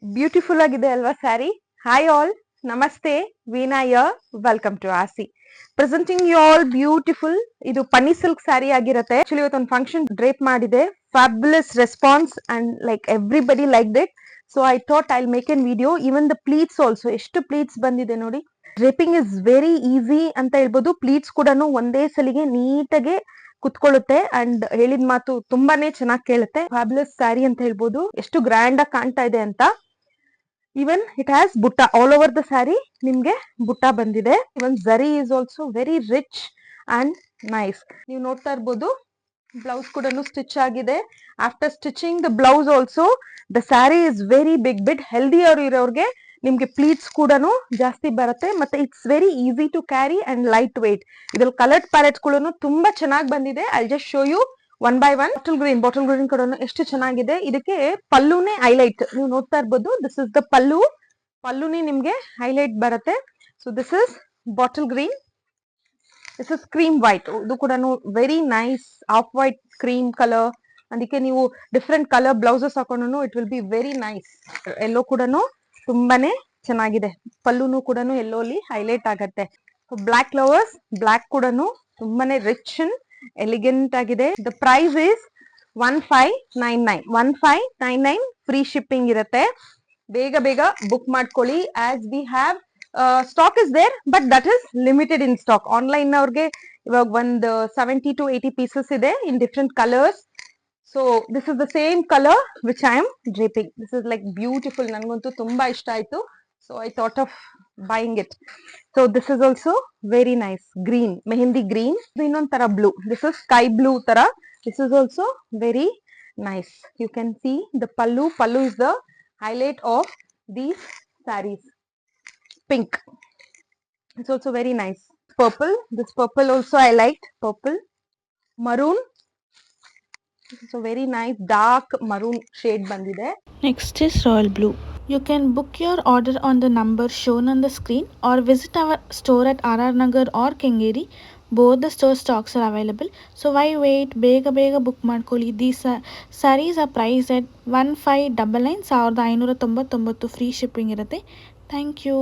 Beautiful ಆಗಿದೆ ಅಲ್ವಾ sari. Hi all, ನಮಸ್ತೆ, ವೀನಾ ಯರ್, ವೆಲ್ಕಮ್ ಟು ಆಸಿ. Presenting you all beautiful. ಇದು ಪನ್ನಿ ಸಿಲ್ಕ್ ಸ್ಯಾರಿ ಆಗಿರುತ್ತೆ. ಆಕ್ಚುಲಿ ಇವತ್ತು ಒಂದು ಫಂಕ್ಷನ್ ಡ್ರೇಪ್ ಮಾಡಿದೆ. Fabulous response and like everybody like it. So I thought I make an video. Even the pleats also, ಎಷ್ಟು ಪ್ಲೀಟ್ಸ್ ಬಂದಿದೆ ನೋಡಿ. ಡ್ರೇಪಿಂಗ್ ಇಸ್ ವೆರಿ ಈಸಿ ಅಂತ ಹೇಳ್ಬೋದು. ಪ್ಲೀಟ್ಸ್ ಕೂಡ ಒಂದೇ ಸಲಿಗೆ ನೀಟಾಗಿ ಕುತ್ಕೊಳ್ಳುತ್ತೆ ಅಂಡ್ ಹೇಳಿದ ಮಾತು ತುಂಬಾನೇ ಚೆನ್ನಾಗಿ ಕೇಳುತ್ತೆ. ಫ್ಯಾಬ್ಯುಲಸ್ ಸ್ಯಾರಿ ಅಂತ ಹೇಳ್ಬೋದು. ಎಷ್ಟು ಗ್ರ್ಯಾಂಡ್ ಆಗಿ ಕಾಣ್ತಾ ಇದೆ ಅಂತ. Even it has butta all over the saree. ನಿಮ್ಗೆ ಬುಟ್ಟ ಬಂದಿದೆ. Even zari is also very rich and nice. ನೀವು ನೋಡ್ತಾ ಇರ್ಬೋದು, ಬ್ಲೌಸ್ ಕೂಡ ಸ್ಟಿಚ್ ಆಗಿದೆ. After stitching the blouse also the saree is very big bit. Healthy ಅವರು ಇರೋರಿಗೆ ನಿಮ್ಗೆ ಪ್ಲೀಟ್ಸ್ ಕೂಡ ಜಾಸ್ತಿ ಬರುತ್ತೆ. ಮತ್ತೆ it's very easy to carry and light weight. ಇದ್ರಲ್ಲಿ ಕಲರ್ಡ್ ಪ್ಯಾಲೆಟ್ಸ್ ಕೂಡ ತುಂಬಾ ಚೆನ್ನಾಗಿ ಬಂದಿದೆ. I just show you one by one. Bottle green ಕೂಡ ಎಷ್ಟು ಚೆನ್ನಾಗಿದೆ. ಇದಕ್ಕೆ ಪಲ್ಲುನೇ ಹೈಲೈಟ್. ನೀವು ನೋಡ್ತಾ ಇರ್ಬೋದು, ದಿಸ್ ಇಸ್ ದ ಪಲ್ಲು. ಪಲ್ಲುನೇ ನಿಮ್ಗೆ ಹೈಲೈಟ್ ಬರುತ್ತೆ. So this is bottle green. This is cream white. ಇದು ಕೂಡ very nice off white cream colour. ಅದಕ್ಕೆ ನೀವು ಡಿಫ್ರೆಂಟ್ ಕಲರ್ ಬ್ಲೌಸಸ್ ಹಾಕೊಂಡು it will be very nice. Yellow ಕೂಡ ತುಂಬಾನೇ ಚೆನ್ನಾಗಿದೆ. ಪಲ್ಲುನು ಕೂಡ ಎಲ್ಲೋಲಿ ಹೈಲೈಟ್ ಆಗತ್ತೆ. ಬ್ಲಾಕ್ ಲವರ್ಸ್, ಬ್ಲಾಕ್ ಕೂಡ ತುಂಬಾನೇ ರಿಚ್ ಅಂಡ್ ಎಲಿಗೆಂಟ್ ಆಗಿದೆ. The price is 1599. 1599 free shipping ಇರುತ್ತೆ. ಬೇಗ ಬೇಗ ಬುಕ್ ಮಾಡ್ಕೊಳ್ಳಿ. As we have stock is there, but that is limited in stock. Online ಅವ್ರಿಗೆ ಇವಾಗ ಒಂದು 70 to 80 ಪೀಸಸ್ ಇದೆ in different colours. So this is the same colour which I am draping. This is like beautiful. ನನಗಂತೂ ತುಂಬಾ ಇಷ್ಟ ಆಯ್ತು. So I thought of buying it. So this is also very nice. Green, mehendi green. ಇನ್ನೊಂದ್ ತರ blue. This is sky blue ತರ. This is also very nice. You can see the pallu. Pallu is the highlight of these sarees. Pink. It's also very nice. Purple. This purple also I liked. Purple. Maroon. It's a very nice dark maroon shade bandide. Next is royal blue. You can book your order on the number shown on the screen or visit our store at RR Nagar or Kengeri. Both the store stocks are available. So why wait? Bega book ಮಾಡ್ಕೊಳ್ಳಿ. These sarees are priced at 1599. 1599 free shipping ಇರುತ್ತೆ. Thank you.